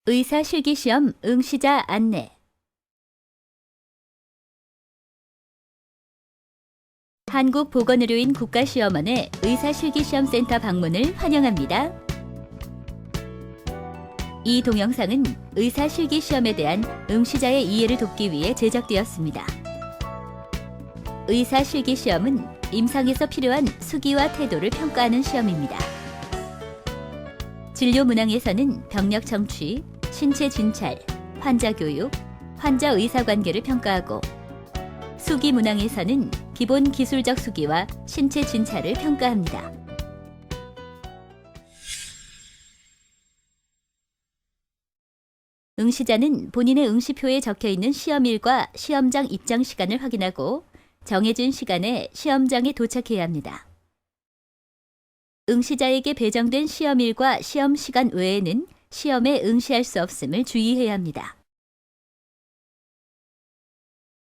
의사 실기시험 응시자 안내. 한국보건의료인 국가시험원의 의사실기시험센터 방문을 환영합니다. 이 동영상은 의사실기시험에 대한 응시자의 이해를 돕기 위해 제작되었습니다. 의사실기시험은 임상에서 필요한 수기와 태도를 평가하는 시험입니다. 진료 문항에서는 병력 청취, 신체 진찰, 환자 교육, 환자 의사 관계를 평가하고, 수기 문항에서는 기본 기술적 수기와 신체 진찰을 평가합니다. 응시자는 본인의 응시표에 적혀있는 시험일과 시험장 입장 시간을 확인하고 정해진 시간에 시험장에 도착해야 합니다. 응시자에게 배정된 시험일과 시험 시간 외에는 시험에 응시할 수 없음을 주의해야 합니다.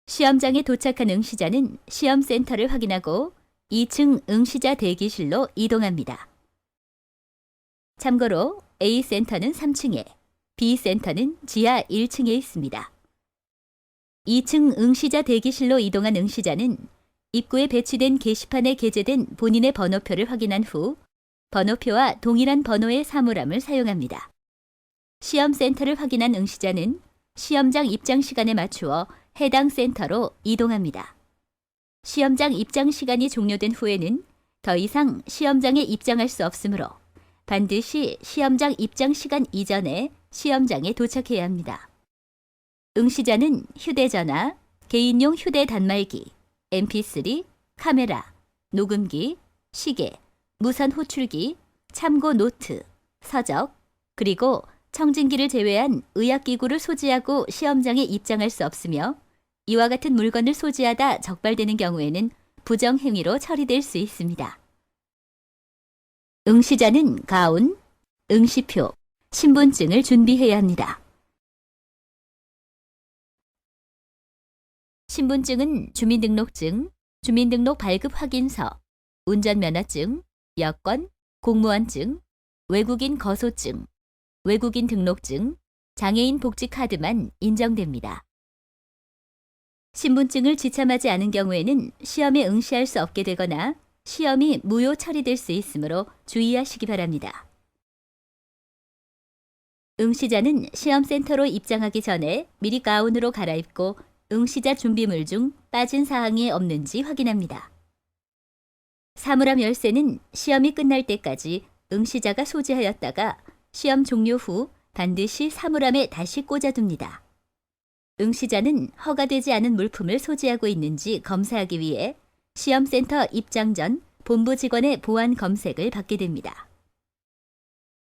시험장에 도착한 응시자는 시험센터를 확인하고 2층 응시자 대기실로 이동합니다. 참고로 A센터는 3층에, B센터는 지하 1층에 있습니다. 2층 응시자 대기실로 이동한 응시자는 입구에 배치된 게시판에 게재된 본인의 번호표를 확인한 후 번호표와 동일한 번호의 사물함을 사용합니다. 시험센터를 확인한 응시자는 시험장 입장 시간에 맞추어 해당 센터로 이동합니다. 시험장 입장 시간이 종료된 후에는 더 이상 시험장에 입장할 수 없으므로 반드시 시험장 입장 시간 이전에 시험장에 도착해야 합니다. 응시자는 휴대전화, 개인용 휴대 단말기, mp3, 카메라, 녹음기, 시계, 무선 호출기, 참고 노트, 서적, 그리고 청진기를 제외한 의학기구를 소지하고 시험장에 입장할 수 없으며 이와 같은 물건을 소지하다 적발되는 경우에는 부정행위로 처리될 수 있습니다. 응시자는 가운, 응시표, 신분증을 준비해야 합니다. 신분증은 주민등록증, 주민등록 발급 확인서, 운전면허증, 여권, 공무원증, 외국인 거소증, 외국인 등록증, 장애인 복지카드만 인정됩니다. 신분증을 지참하지 않은 경우에는 시험에 응시할 수 없게 되거나 시험이 무효 처리될 수 있으므로 주의하시기 바랍니다. 응시자는 시험센터로 입장하기 전에 미리 가운으로 갈아입고 응시자 준비물 중 빠진 사항이 없는지 확인합니다. 사물함 열쇠는 시험이 끝날 때까지 응시자가 소지하였다가 시험 종료 후 반드시 사물함에 다시 꽂아둡니다. 응시자는 허가되지 않은 물품을 소지하고 있는지 검사하기 위해 시험센터 입장 전 본부 직원의 보안 검색을 받게 됩니다.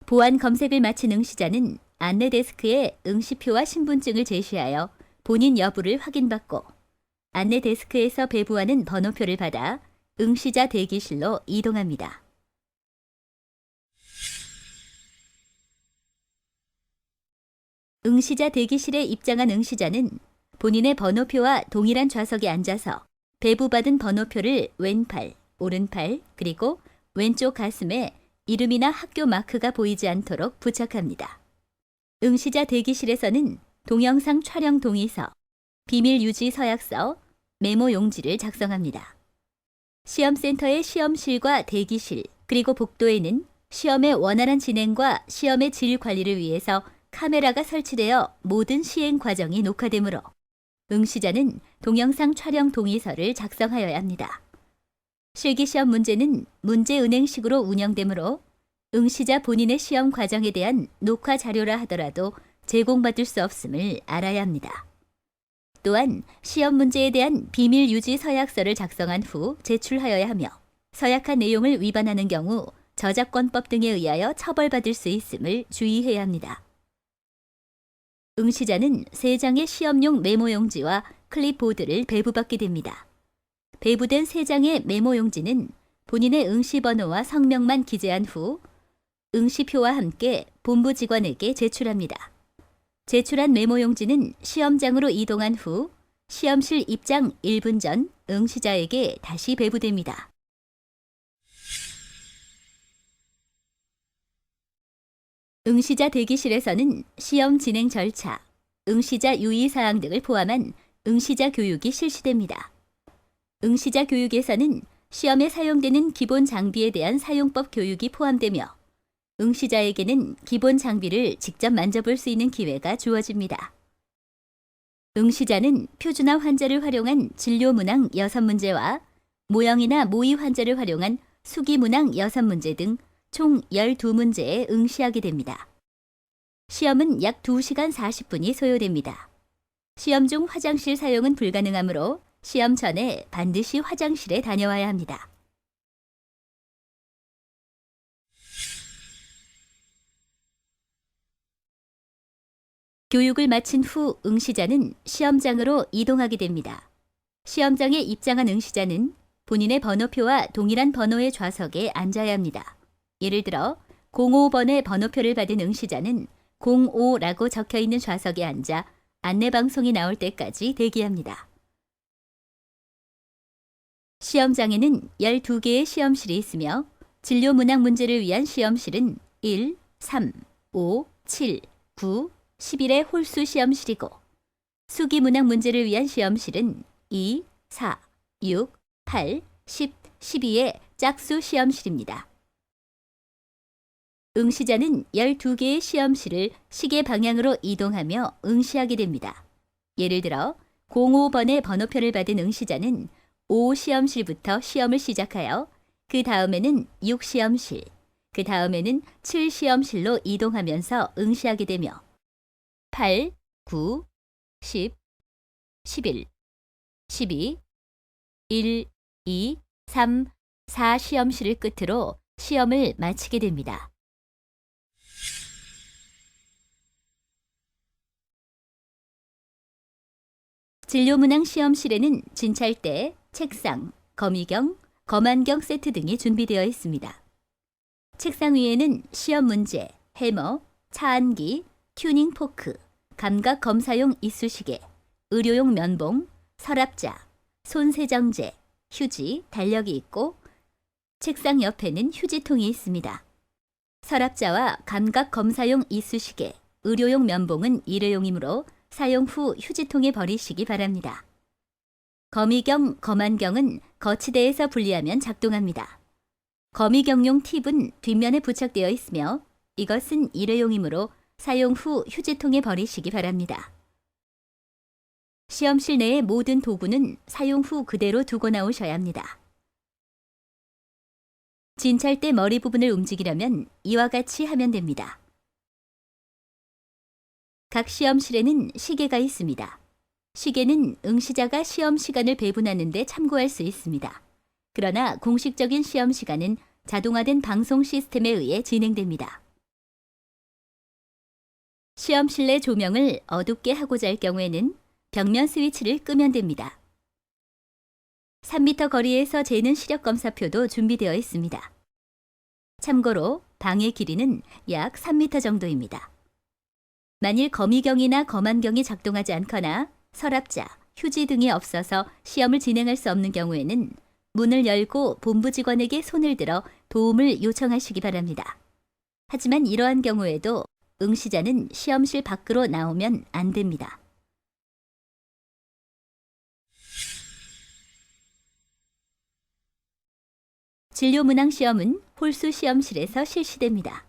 보안 검색을 마친 응시자는 안내 데스크에 응시표와 신분증을 제시하여 본인 여부를 확인받고 안내 데스크에서 배부하는 번호표를 받아 응시자 대기실로 이동합니다. 응시자 대기실에 입장한 응시자는 본인의 번호표와 동일한 좌석에 앉아서 배부받은 번호표를 왼팔, 오른팔, 그리고 왼쪽 가슴에 이름이나 학교 마크가 보이지 않도록 부착합니다. 응시자 대기실에서는 동영상 촬영 동의서, 비밀 유지 서약서, 메모 용지를 작성합니다. 시험센터의 시험실과 대기실, 그리고 복도에는 시험의 원활한 진행과 시험의 질 관리를 위해서 카메라가 설치되어 모든 시행 과정이 녹화되므로 응시자는 동영상 촬영 동의서를 작성하여야 합니다. 실기시험 문제는 문제은행식으로 운영되므로 응시자 본인의 시험 과정에 대한 녹화 자료라 하더라도 제공받을 수 없음을 알아야 합니다. 또한 시험 문제에 대한 비밀 유지 서약서를 작성한 후 제출하여야 하며 서약한 내용을 위반하는 경우 저작권법 등에 의하여 처벌받을 수 있음을 주의해야 합니다. 응시자는 3장의 시험용 메모용지와 클립보드를 배부받게 됩니다. 배부된 3장의 메모용지는 본인의 응시번호와 성명만 기재한 후 응시표와 함께 본부 직원에게 제출합니다. 제출한 메모용지는 시험장으로 이동한 후 시험실 입장 1분 전 응시자에게 다시 배부됩니다. 응시자 대기실에서는 시험 진행 절차, 응시자 유의사항 등을 포함한 응시자 교육이 실시됩니다. 응시자 교육에서는 시험에 사용되는 기본 장비에 대한 사용법 교육이 포함되며 응시자에게는 기본 장비를 직접 만져볼 수 있는 기회가 주어집니다. 응시자는 표준화 환자를 활용한 진료 문항 6문제와 모형이나 모의 환자를 활용한 수기 문항 6문제 등 총 12문제에 응시하게 됩니다. 시험은 약 2시간 40분이 소요됩니다. 시험 중 화장실 사용은 불가능하므로 시험 전에 반드시 화장실에 다녀와야 합니다. 교육을 마친 후 응시자는 시험장으로 이동하게 됩니다. 시험장에 입장한 응시자는 본인의 번호표와 동일한 번호의 좌석에 앉아야 합니다. 예를 들어 05번의 번호표를 받은 응시자는 05라고 적혀 있는 좌석에 앉아 안내방송이 나올 때까지 대기합니다. 시험장에는 12개의 시험실이 있으며 진료 문항 문제를 위한 시험실은 1, 3, 5, 7, 9, 11의 홀수 시험실이고 수기 문항 문제를 위한 시험실은 2, 4, 6, 8, 10, 12의 짝수 시험실입니다. 응시자는 12개의 시험실을 시계 방향으로 이동하며 응시하게 됩니다. 예를 들어 05번의 번호표를 받은 응시자는 5시험실부터 시험을 시작하여 그 다음에는 6시험실, 그 다음에는 7시험실로 이동하면서 응시하게 되며 8, 9, 10, 11, 12, 1, 2, 3, 4시험실을 끝으로 시험을 마치게 됩니다. 진료문항 시험실에는 진찰대, 책상, 거미경, 검안경 세트 등이 준비되어 있습니다. 책상 위에는 시험 문제, 해머, 차안기, 튜닝 포크, 감각 검사용 이쑤시개, 의료용 면봉, 서랍자, 손세정제, 휴지, 달력이 있고 책상 옆에는 휴지통이 있습니다. 서랍자와 감각 검사용 이쑤시개, 의료용 면봉은 일회용이므로 사용 후 휴지통에 버리시기 바랍니다. 거미경, 검안경은 거치대에서 분리하면 작동합니다. 거미경용 팁은 뒷면에 부착되어 있으며 이것은 일회용이므로 사용 후 휴지통에 버리시기 바랍니다. 시험실 내의 모든 도구는 사용 후 그대로 두고 나오셔야 합니다. 진찰대 머리 부분을 움직이려면 이와 같이 하면 됩니다. 각 시험실에는 시계가 있습니다. 시계는 응시자가 시험 시간을 배분하는 데 참고할 수 있습니다. 그러나 공식적인 시험 시간은 자동화된 방송 시스템에 의해 진행됩니다. 시험실 내 조명을 어둡게 하고자 할 경우에는 벽면 스위치를 끄면 됩니다. 3m 거리에서 재는 시력 검사표도 준비되어 있습니다. 참고로 방의 길이는 약 3m 정도입니다. 만일 거미경이나 검안경이 작동하지 않거나 서랍자, 휴지 등이 없어서 시험을 진행할 수 없는 경우에는 문을 열고 본부 직원에게 손을 들어 도움을 요청하시기 바랍니다. 하지만 이러한 경우에도 응시자는 시험실 밖으로 나오면 안 됩니다. 진료문항 시험은 홀수 시험실에서 실시됩니다.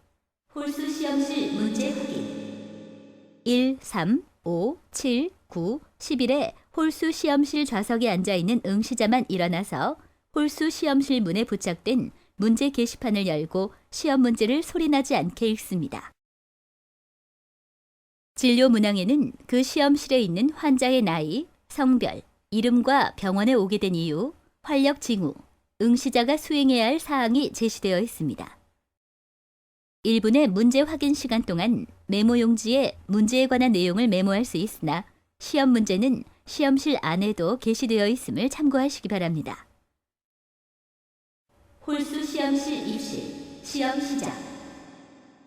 홀수 시험실 문제 확인 1, 3, 5, 7, 9, 11의 홀수 시험실 좌석에 앉아있는 응시자만 일어나서 홀수 시험실 문에 부착된 문제 게시판을 열고 시험 문제를 소리나지 않게 읽습니다. 진료 문항에는 그 시험실에 있는 환자의 나이, 성별, 이름과 병원에 오게 된 이유, 활력 징후, 응시자가 수행해야 할 사항이 제시되어 있습니다. 1분의 문제 확인 시간 동안 메모 용지에 문제에 관한 내용을 메모할 수 있으나 시험 문제는 시험실 안에도 게시되어 있음을 참고하시기 바랍니다. 홀수 시험실 입실, 시험 시작.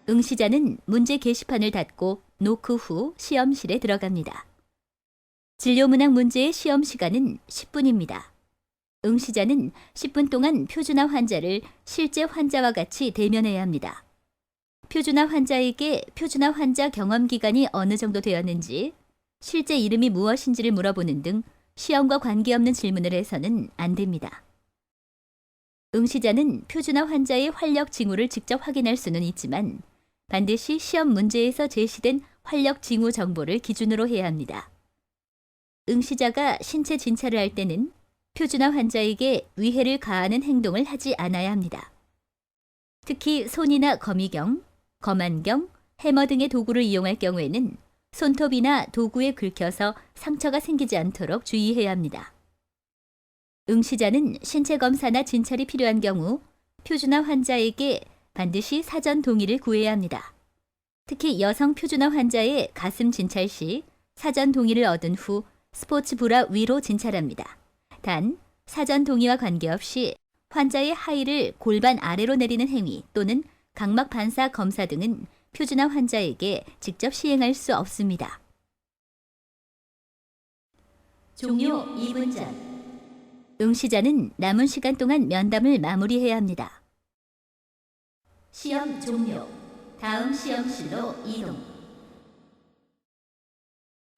응시자는 문제 게시판을 닫고 노크 후 시험실에 들어갑니다. 진료문항 문제의 시험 시간은 10분입니다. 응시자는 10분 동안 표준화 환자를 실제 환자와 같이 대면해야 합니다. 표준화 환자에게 표준화 환자 경험 기간이 어느 정도 되었는지, 실제 이름이 무엇인지를 물어보는 등 시험과 관계없는 질문을 해서는 안 됩니다. 응시자는 표준화 환자의 활력 징후를 직접 확인할 수는 있지만 반드시 시험 문제에서 제시된 활력 징후 정보를 기준으로 해야 합니다. 응시자가 신체 진찰을 할 때는 표준화 환자에게 위해를 가하는 행동을 하지 않아야 합니다. 특히 손이나 거미경, 검안경, 해머 등의 도구를 이용할 경우에는 손톱이나 도구에 긁혀서 상처가 생기지 않도록 주의해야 합니다. 응시자는 신체 검사나 진찰이 필요한 경우 표준화 환자에게 반드시 사전 동의를 구해야 합니다. 특히 여성 표준화 환자의 가슴 진찰 시 사전 동의를 얻은 후 스포츠 브라 위로 진찰합니다. 단, 사전 동의와 관계없이 환자의 하의를 골반 아래로 내리는 행위 또는 각막 반사 검사 등은 표준화 환자에게 직접 시행할 수 없습니다. 종료 2분 전. 응시자는 남은 시간 동안 면담을 마무리해야 합니다. 시험 종료. 다음 시험실로 이동.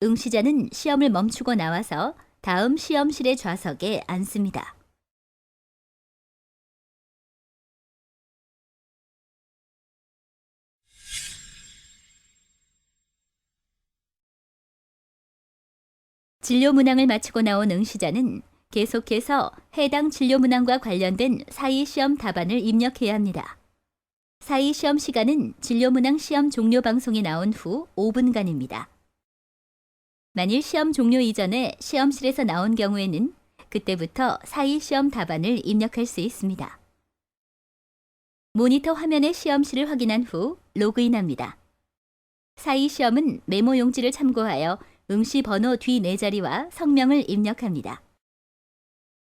응시자는 시험을 멈추고 나와서 다음 시험실의 좌석에 앉습니다. 진료 문항을 마치고 나온 응시자는 계속해서 해당 진료 문항과 관련된 사이시험 답안을 입력해야 합니다. 사이시험 시간은 진료 문항 시험 종료 방송이 나온 후 5분간입니다. 만일 시험 종료 이전에 시험실에서 나온 경우에는 그때부터 사이시험 답안을 입력할 수 있습니다. 모니터 화면의 시험실을 확인한 후 로그인합니다. 사이시험은 메모 용지를 참고하여 응시 번호 뒤 4자리와 성명을 입력합니다.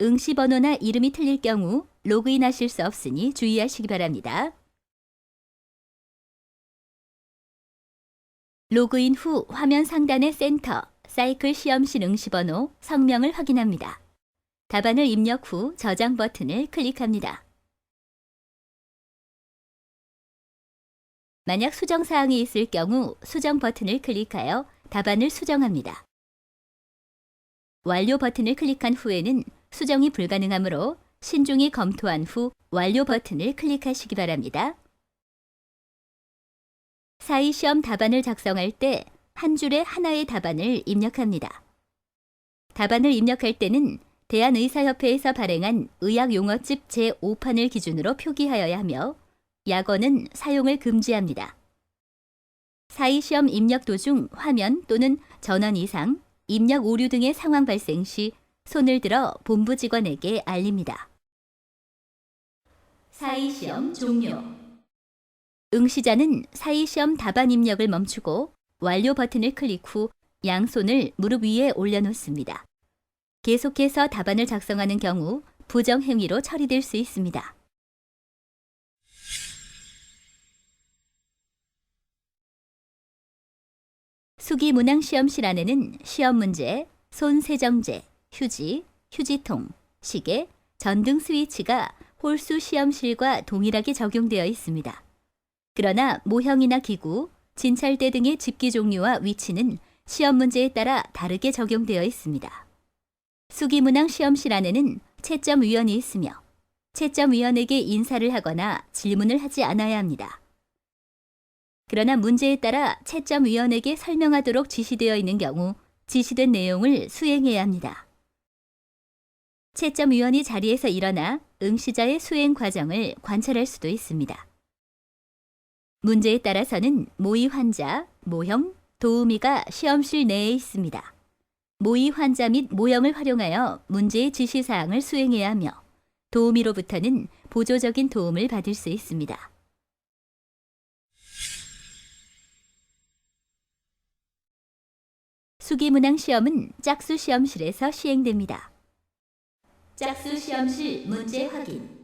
응시 번호나 이름이 틀릴 경우 로그인하실 수 없으니 주의하시기 바랍니다. 로그인 후 화면 상단의 센터, 사이클 시험실 응시 번호, 성명을 확인합니다. 답안을 입력 후 저장 버튼을 클릭합니다. 만약 수정 사항이 있을 경우 수정 버튼을 클릭하여 답안을 수정합니다. 완료 버튼을 클릭한 후에는 수정이 불가능하므로 신중히 검토한 후 완료 버튼을 클릭하시기 바랍니다. 사이시험 답안을 작성할 때 한 줄에 하나의 답안을 입력합니다. 답안을 입력할 때는 대한의사협회에서 발행한 의학용어집 제5판을 기준으로 표기하여야 하며 약어는 사용을 금지합니다. 사이시험 입력 도중 화면 또는 전원 이상, 입력 오류 등의 상황 발생 시 손을 들어 본부 직원에게 알립니다. 사이시험 종료. 응시자는 사이시험 답안 입력을 멈추고 완료 버튼을 클릭 후 양손을 무릎 위에 올려놓습니다. 계속해서 답안을 작성하는 경우 부정행위로 처리될 수 있습니다. 수기 문항 시험실 안에는 시험 문제, 손 세정제, 휴지, 휴지통, 시계, 전등 스위치가 홀수 시험실과 동일하게 적용되어 있습니다. 그러나 모형이나 기구, 진찰대 등의 집기 종류와 위치는 시험 문제에 따라 다르게 적용되어 있습니다. 수기 문항 시험실 안에는 채점위원이 있으며 채점위원에게 인사를 하거나 질문을 하지 않아야 합니다. 그러나 문제에 따라 채점위원에게 설명하도록 지시되어 있는 경우 지시된 내용을 수행해야 합니다. 채점위원이 자리에서 일어나 응시자의 수행 과정을 관찰할 수도 있습니다. 문제에 따라서는 모의 환자, 모형, 도우미가 시험실 내에 있습니다. 모의 환자 및 모형을 활용하여 문제의 지시사항을 수행해야 하며 도우미로부터는 보조적인 도움을 받을 수 있습니다. 수기문항 시험은 짝수 시험실에서 시행됩니다. 짝수 시험실 문제 확인.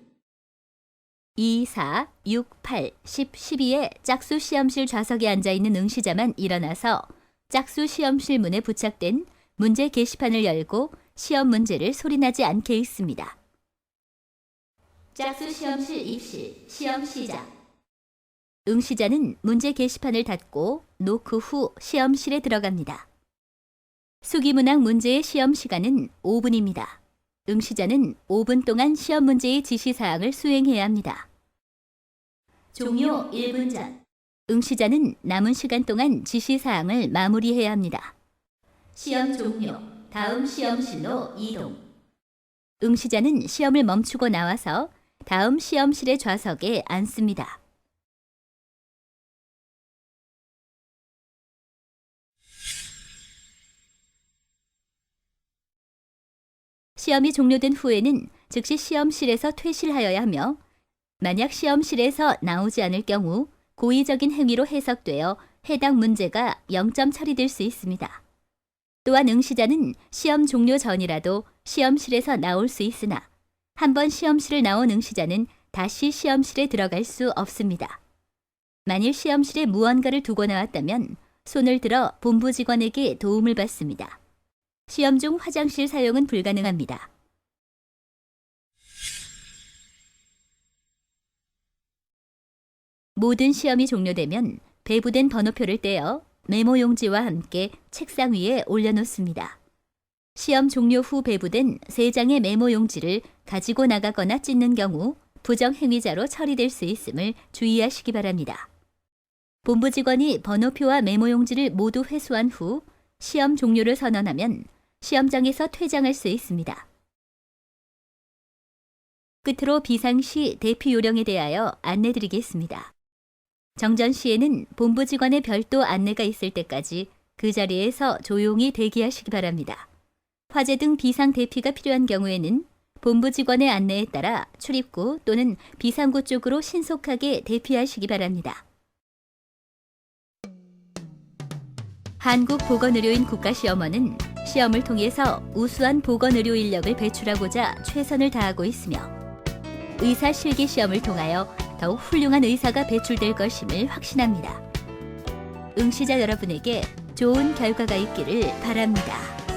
2, 4, 6, 8, 10, 12의 짝수 시험실 좌석에 앉아있는 응시자만 일어나서 짝수 시험실 문에 부착된 문제 게시판을 열고 시험 문제를 소리나지 않게 읽습니다. 짝수 시험실 입실, 시험 시작. 응시자는 문제 게시판을 닫고 노크 후 시험실에 들어갑니다. 수기문항 문제의 시험 시간은 5분입니다. 응시자는 5분 동안 시험 문제의 지시사항을 수행해야 합니다. 종료 1분 전. 응시자는 남은 시간 동안 지시사항을 마무리해야 합니다. 시험 종료. 다음 시험실로 이동. 응시자는 시험을 멈추고 나와서 다음 시험실의 좌석에 앉습니다. 시험이 종료된 후에는 즉시 시험실에서 퇴실하여야 하며 만약 시험실에서 나오지 않을 경우 고의적인 행위로 해석되어 해당 문제가 0점 처리될 수 있습니다. 또한 응시자는 시험 종료 전이라도 시험실에서 나올 수 있으나 한번 시험실을 나온 응시자는 다시 시험실에 들어갈 수 없습니다. 만일 시험실에 무언가를 두고 나왔다면 손을 들어 본부 직원에게 도움을 받습니다. 시험 중 화장실 사용은 불가능합니다. 모든 시험이 종료되면 배부된 번호표를 떼어 메모 용지와 함께 책상 위에 올려놓습니다. 시험 종료 후 배부된 3장의 메모 용지를 가지고 나가거나 찢는 경우 부정행위자로 처리될 수 있음을 주의하시기 바랍니다. 본부 직원이 번호표와 메모 용지를 모두 회수한 후 시험 종료를 선언하면 시험장에서 퇴장할 수 있습니다. 끝으로 비상시 대피 요령에 대하여 안내드리겠습니다. 정전 시에는 본부 직원의 별도 안내가 있을 때까지 그 자리에서 조용히 대기하시기 바랍니다. 화재 등 비상 대피가 필요한 경우에는 본부 직원의 안내에 따라 출입구 또는 비상구 쪽으로 신속하게 대피하시기 바랍니다. 한국보건의료인 국가시험원은 시험을 통해서 우수한 보건의료 인력을 배출하고자 최선을 다하고 있으며 의사 실기 시험을 통하여 더욱 훌륭한 의사가 배출될 것임을 확신합니다. 응시자 여러분에게 좋은 결과가 있기를 바랍니다.